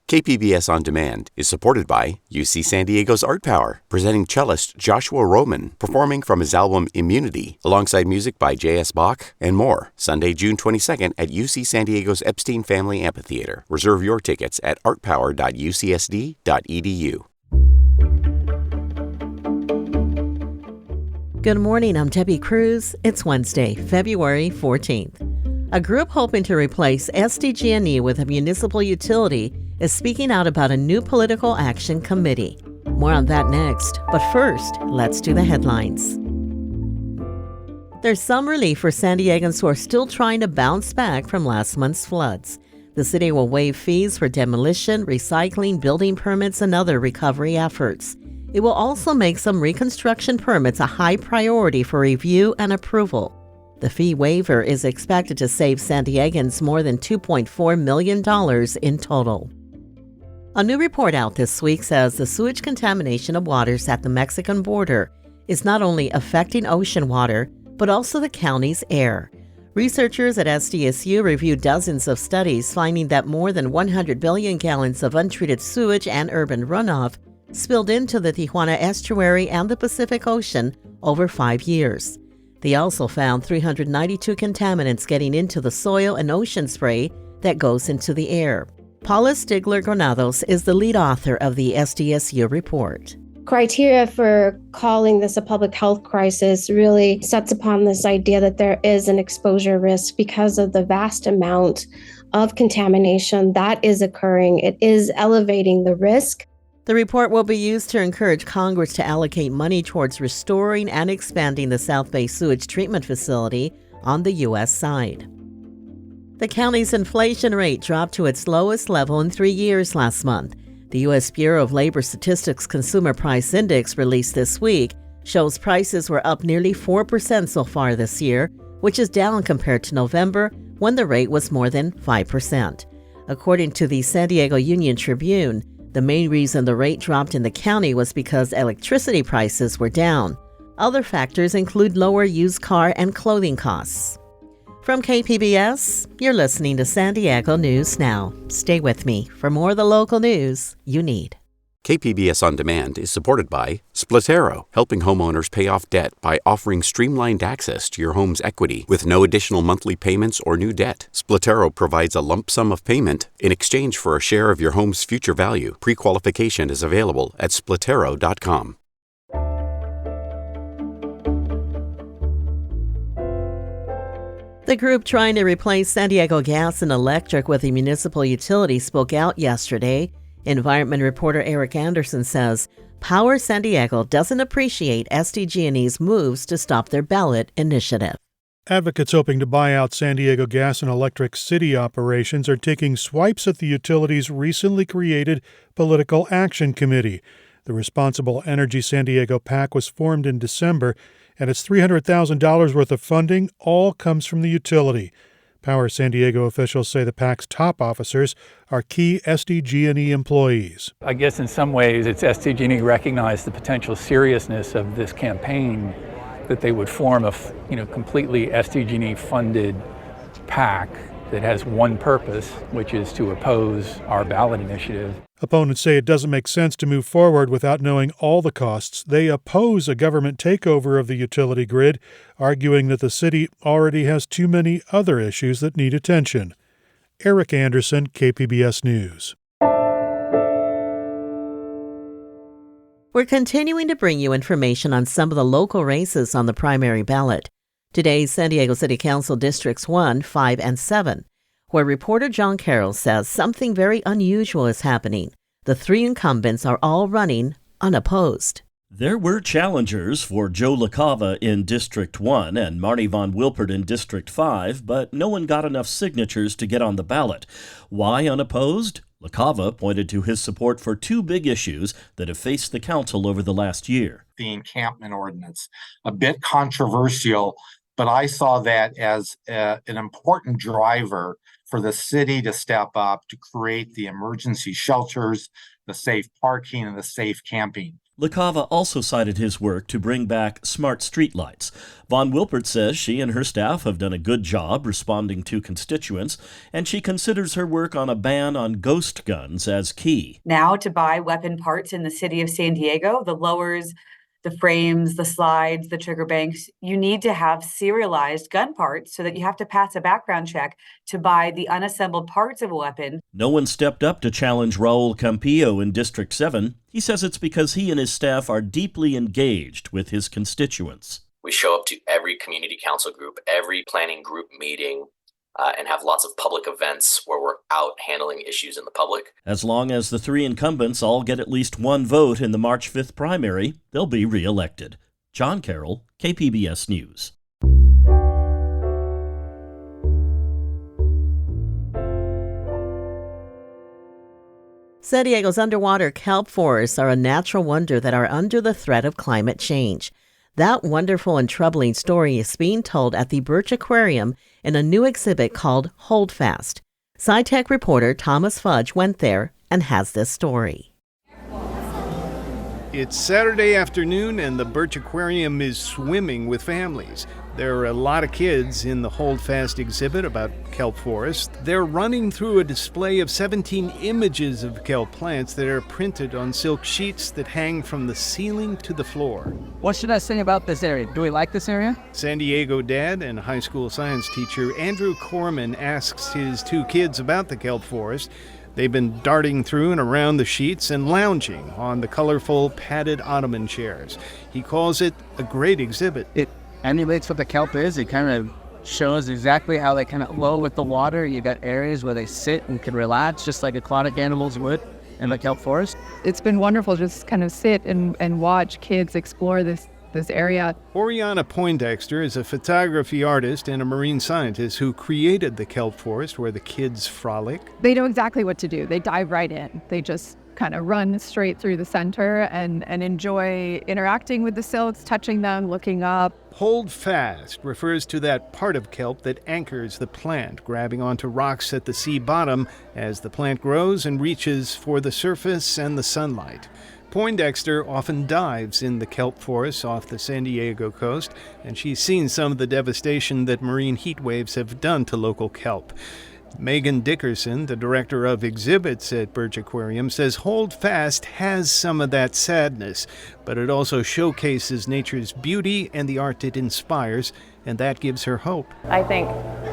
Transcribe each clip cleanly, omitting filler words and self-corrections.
KPBS On Demand is supported by UC San Diego's Art Power, presenting cellist Joshua Roman, performing from his album Immunity, alongside music by J.S. Bach and more. Sunday, June 22nd at UC San Diego's Epstein Family Amphitheater. Reserve your tickets at artpower.ucsd.edu. Good morning, I'm Debbie Cruz. It's Wednesday, February 14th. A group hoping to replace SDG&E with a municipal utility is speaking out about a new political action committee. More on that next, but first, let's do the headlines. There's some relief for San Diegans who are still trying to bounce back from last month's floods. The city will waive fees for demolition, recycling, building permits, and other recovery efforts. It will also make some reconstruction permits a high priority for review and approval. The fee waiver is expected to save San Diegans more than $2.4 million in total. A new report out this week says the sewage contamination of waters at the Mexican border is not only affecting ocean water, but also the county's air. Researchers at SDSU reviewed dozens of studies finding that more than 100 billion gallons of untreated sewage and urban runoff spilled into the Tijuana estuary and the Pacific Ocean over 5 years. They also found 392 contaminants getting into the soil and ocean spray that goes into the air. Paula Stigler-Granados is the lead author of the SDSU report. Criteria for calling this a public health crisis really sets upon this idea that there is an exposure risk because of the vast amount of contamination that is occurring. It is elevating the risk. The report will be used to encourage Congress to allocate money towards restoring and expanding the South Bay Sewage Treatment Facility on the U.S. side. The county's inflation rate dropped to its lowest level in 3 years last month. The U.S. Bureau of Labor Statistics Consumer Price Index released this week shows prices were up nearly 4% so far this year, which is down compared to November, when the rate was more than 5%. According to the San Diego Union Tribune, the main reason the rate dropped in the county was because electricity prices were down. Other factors include lower used car and clothing costs. From KPBS, you're listening to San Diego News Now. Stay with me for more of the local news you need. KPBS On Demand is supported by Splatero, helping homeowners pay off debt by offering streamlined access to your home's equity with no additional monthly payments or new debt. Splatero provides a lump sum of payment in exchange for a share of your home's future value. Pre-qualification is available at splatero.com. The group trying to replace San Diego Gas and Electric with a municipal utility spoke out yesterday. Environment reporter Eric Anderson says Power San Diego doesn't appreciate SDG&E's moves to stop their ballot initiative. Advocates hoping to buy out San Diego Gas and Electric city operations are taking swipes at the utility's recently created Political Action Committee. The Responsible Energy San Diego PAC was formed in December, and its $300,000 worth of funding all comes from the utility. Power San Diego officials say the PAC's top officers are key SDG&E employees. I guess in some ways it's SDG&E recognized the potential seriousness of this campaign, that they would form a completely SDG&E funded PAC that has one purpose, which is to oppose our ballot initiative. Opponents say it doesn't make sense to move forward without knowing all the costs. They oppose a government takeover of the utility grid, arguing that the city already has too many other issues that need attention. Eric Anderson, KPBS News. We're continuing to bring you information on some of the local races on the primary ballot. Today's San Diego City Council Districts 1, 5, and 7, where reporter John Carroll says something very unusual is happening. The three incumbents are all running unopposed. There were challengers for Joe LaCava in District 1 and Marnie Von Wilpert in District 5, but no one got enough signatures to get on the ballot. Why unopposed? LaCava pointed to his support for two big issues that have faced the council over the last year. The encampment ordinance, a bit controversial, but I saw that as an important driver for the city to step up to create the emergency shelters, the safe parking, and the safe camping. LaCava also cited his work to bring back smart streetlights. Von Wilpert says she and her staff have done a good job responding to constituents, and she considers her work on a ban on ghost guns as key. Now, to buy weapon parts in the city of San Diego, the lowers, the frames, the slides, the trigger banks, you need to have serialized gun parts so that you have to pass a background check to buy the unassembled parts of a weapon. No one stepped up to challenge Raul Campillo in District 7. He says it's because he and his staff are deeply engaged with his constituents. We show up to every community council group, every planning group meeting, and have lots of public events where we're out handling issues in the public. As long as the three incumbents all get at least one vote in the March 5th primary, they'll be reelected. John Carroll, KPBS News. San Diego's underwater kelp forests are a natural wonder that are under the threat of climate change. That wonderful and troubling story is being told at the Birch Aquarium in a new exhibit called Hold Fast. SciTech reporter Thomas Fudge went there and has this story. It's Saturday afternoon and the Birch Aquarium is swimming with families. There are a lot of kids in the Hold Fast exhibit about kelp forests. They're running through a display of 17 images of kelp plants that are printed on silk sheets that hang from the ceiling to the floor. What should I say about this area? Do we like this area? San Diego dad and high school science teacher Andrew Corman asks his two kids about the kelp forest. They've been darting through and around the sheets and lounging on the colorful padded ottoman chairs. He calls it a great exhibit. It emulates what the kelp is. It kind of shows exactly how they kind of flow with the water. You got areas where they sit and can relax just like aquatic animals would in the kelp forest. It's been wonderful to just kind of sit and watch kids explore this area. Oriana Poindexter is a photography artist and a marine scientist who created the kelp forest where the kids frolic. They know exactly what to do. They dive right in. They just kind of run straight through the center and enjoy interacting with the silks, touching them, looking up. Hold fast refers to that part of kelp that anchors the plant, grabbing onto rocks at the sea bottom as the plant grows and reaches for the surface and the sunlight. Poindexter often dives in the kelp forests off the San Diego coast, and she's seen some of the devastation that marine heat waves have done to local kelp. Megan Dickerson, the director of exhibits at Birch Aquarium, says Hold Fast has some of that sadness, but it also showcases nature's beauty and the art it inspires, and that gives her hope. I think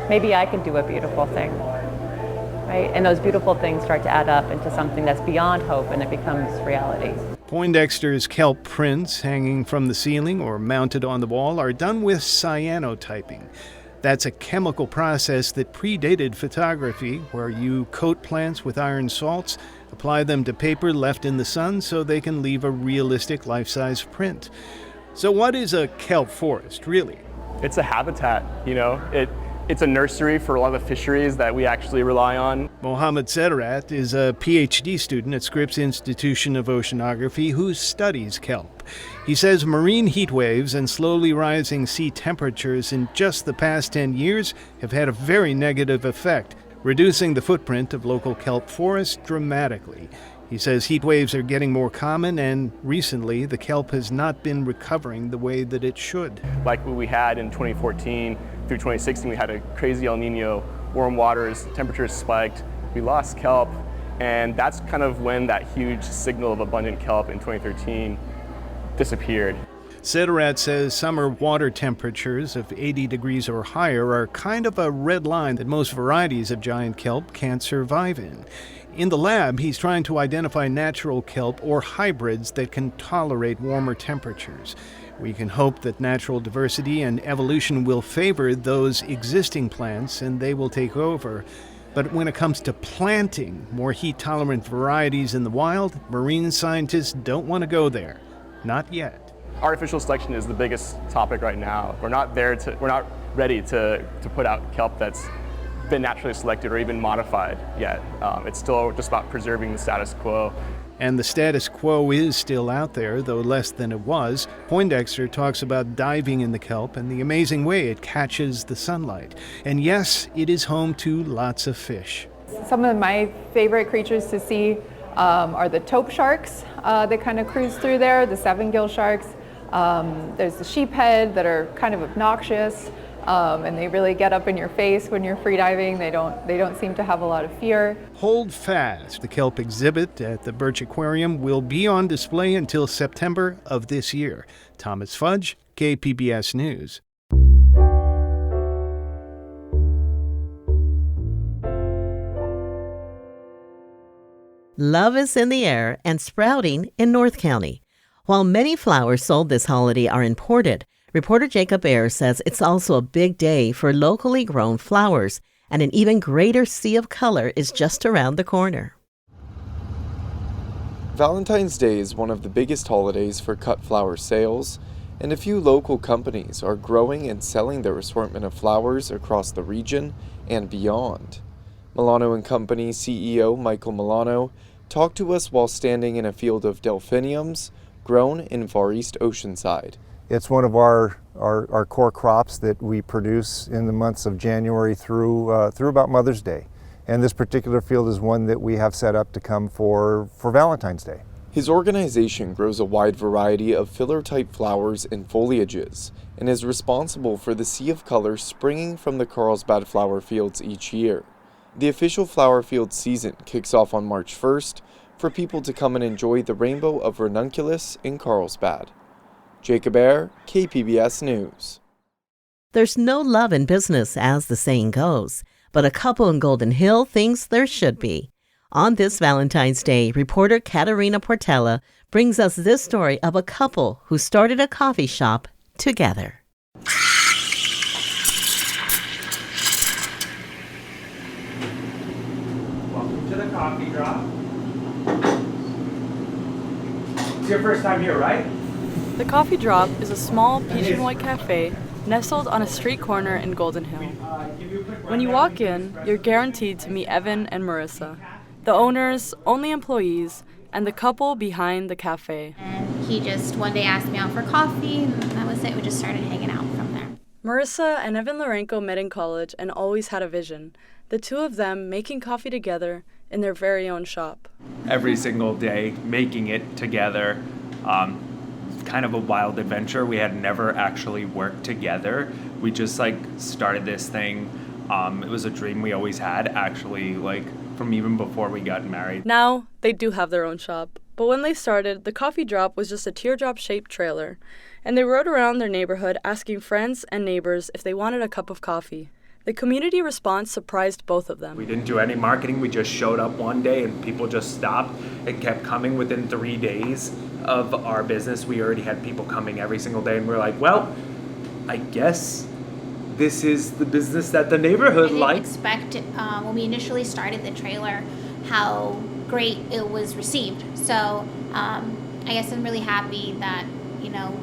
maybe I can do a beautiful thing, right? And those beautiful things start to add up into something that's beyond hope, and it becomes reality. Poindexter's kelp prints hanging from the ceiling or mounted on the wall are done with cyanotyping. That's a chemical process that predated photography, where you coat plants with iron salts, apply them to paper left in the sun so they can leave a realistic life-size print. So what is a kelp forest, really? It's a habitat, It's a nursery for a lot of the fisheries that we actually rely on. Mohammed Sedarat is a PhD student at Scripps Institution of Oceanography who studies kelp. He says marine heat waves and slowly rising sea temperatures in just the past 10 years have had a very negative effect, reducing the footprint of local kelp forests dramatically. He says heat waves are getting more common, and recently the kelp has not been recovering the way that it should. Like what we had in 2014 through 2016, we had a crazy El Nino, warm waters, temperatures spiked, we lost kelp, and that's kind of when that huge signal of abundant kelp in 2013 disappeared. Sedarat says summer water temperatures of 80 degrees or higher are kind of a red line that most varieties of giant kelp can't survive in. In the lab, he's trying to identify natural kelp or hybrids that can tolerate warmer temperatures. We can hope that natural diversity and evolution will favor those existing plants and they will take over. But when it comes to planting more heat-tolerant varieties in the wild, marine scientists don't want to go there. Not yet. Artificial selection is the biggest topic right now. We're not ready to put out kelp that's been naturally selected or even modified yet. It's still just about preserving the status quo. And the status quo is still out there, though less than it was. Poindexter talks about diving in the kelp and the amazing way it catches the sunlight. And yes, it is home to lots of fish. Some of my favorite creatures to see are the taupe sharks that kind of cruise through there, the 7-gill sharks. There's the sheephead that are kind of obnoxious, and they really get up in your face when you're freediving. They don't seem to have a lot of fear. Hold fast. The kelp exhibit at the Birch Aquarium will be on display until September of this year. Thomas Fudge, KPBS News. Love is in the air and sprouting in North County. While many flowers sold this holiday are imported, reporter Jacob Ayers says it's also a big day for locally grown flowers, and an even greater sea of color is just around the corner. Valentine's Day is one of the biggest holidays for cut flower sales, and a few local companies are growing and selling their assortment of flowers across the region and beyond. Milano & Company CEO Michael Milano talked to us while standing in a field of delphiniums grown in Far East Oceanside. It's one of our core crops that we produce in the months of January through about Mother's Day. And this particular field is one that we have set up to come for Valentine's Day. His organization grows a wide variety of filler-type flowers and foliages and is responsible for the sea of color springing from the Carlsbad flower fields each year. The official flower field season kicks off on March 1st for people to come and enjoy the rainbow of ranunculus in Carlsbad. Jacob Ayers, KPBS News. There's no love in business, as the saying goes, but a couple in Golden Hill thinks there should be. On this Valentine's Day, reporter Katerina Portella brings us this story of a couple who started a coffee shop together. Welcome to the Coffee Drop. It's your first time here, right? The Coffee Drop is a small peach and white cafe nestled on a street corner in Golden Hill. When you walk in, you're guaranteed to meet Evan and Marissa, the owners, only employees, and the couple behind the cafe. And he just one day asked me out for coffee, and that was it. We just started hanging out from there. Marissa and Evan Lorenko met in college and always had a vision, the two of them making coffee together in their very own shop. Every single day, making it together. Kind of a wild adventure. We had never actually worked together. We just started this thing. It was a dream we always had, actually, from even before we got married. Now, they do have their own shop, but when they started, the Coffee Drop was just a teardrop-shaped trailer, and they rode around their neighborhood asking friends and neighbors if they wanted a cup of coffee. The community response surprised both of them. We didn't do any marketing. We just showed up one day and people just stopped and kept coming. Within 3 days of our business, we already had people coming every single day, and we're like, well, I guess this is the business that the neighborhood likes. I didn't expect when we initially started the trailer how great it was received. So I guess I'm really happy that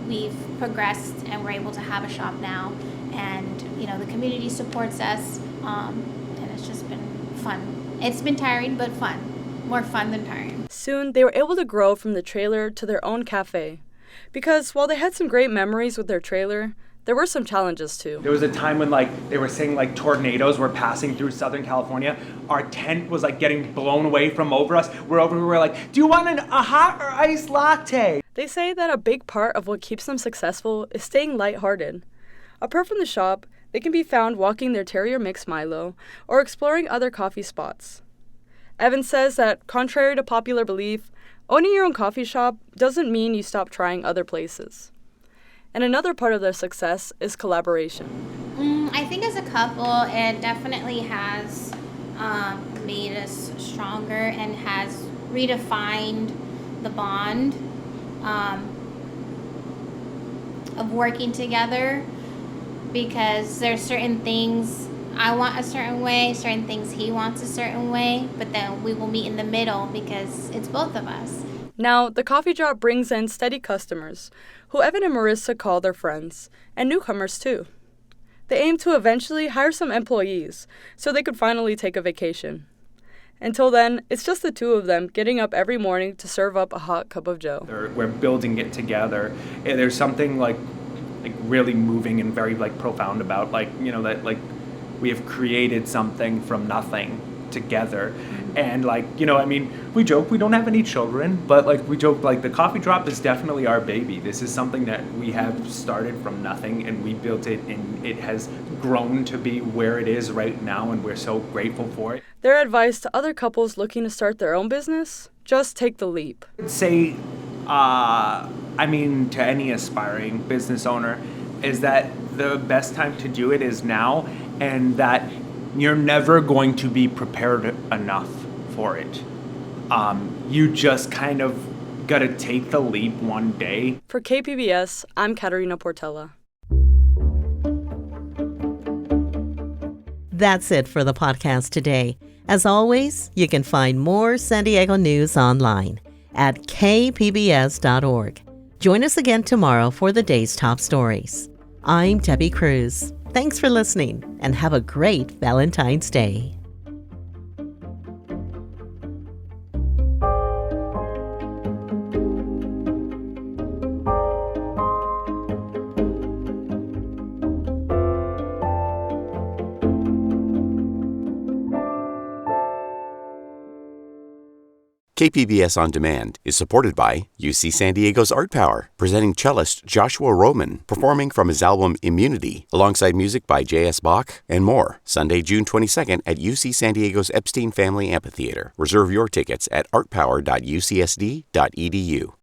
we've progressed and we're able to have a shop now, and the community supports us, and it's just been fun. It's been tiring but fun, more fun than tiring. Soon they were able to grow from the trailer to their own cafe, because while they had some great memories with their trailer, there were some challenges too. There was a time when they were saying tornadoes were passing through Southern California. Our tent was getting blown away from over us. We were like, do you want a hot or iced latte? They say that a big part of what keeps them successful is staying lighthearted. Apart from the shop, they can be found walking their Terrier Mix Milo or exploring other coffee spots. Evan says that, contrary to popular belief, owning your own coffee shop doesn't mean you stop trying other places. And another part of their success is collaboration. I think as a couple, it definitely has made us stronger and has redefined the bond of working together, because there's certain things I want a certain way, certain things he wants a certain way, but then we will meet in the middle because it's both of us. Now, the Coffee Drop brings in steady customers, who Evan and Marissa call their friends, and newcomers too. They aim to eventually hire some employees, so they could finally take a vacation. Until then, it's just the two of them getting up every morning to serve up a hot cup of joe. We're building it together. And there's something really moving and very profound about that we have created something from nothing, together. And like, you know, I mean, we joke we don't have any children, but like we joke like the coffee drop is definitely our baby. This is something that we have started from nothing and we built it, and it has grown to be where it is right now, and we're so grateful for it. Their advice to other couples looking to start their own business? Just take the leap. I'd say, I mean, to any aspiring business owner, is that the best time to do it is now, and that you're never going to be prepared enough for it. You just kind of got to take the leap one day. For KPBS, I'm Katerina Portela. That's it for the podcast today. As always, you can find more San Diego news online at kpbs.org. Join us again tomorrow for the day's top stories. I'm Debbie Cruz. Thanks for listening, and have a great Valentine's Day. KPBS On Demand is supported by UC San Diego's Art Power, presenting cellist Joshua Roman, performing from his album Immunity, alongside music by J.S. Bach and more, Sunday, June 22nd at UC San Diego's Epstein Family Amphitheater. Reserve your tickets at artpower.ucsd.edu.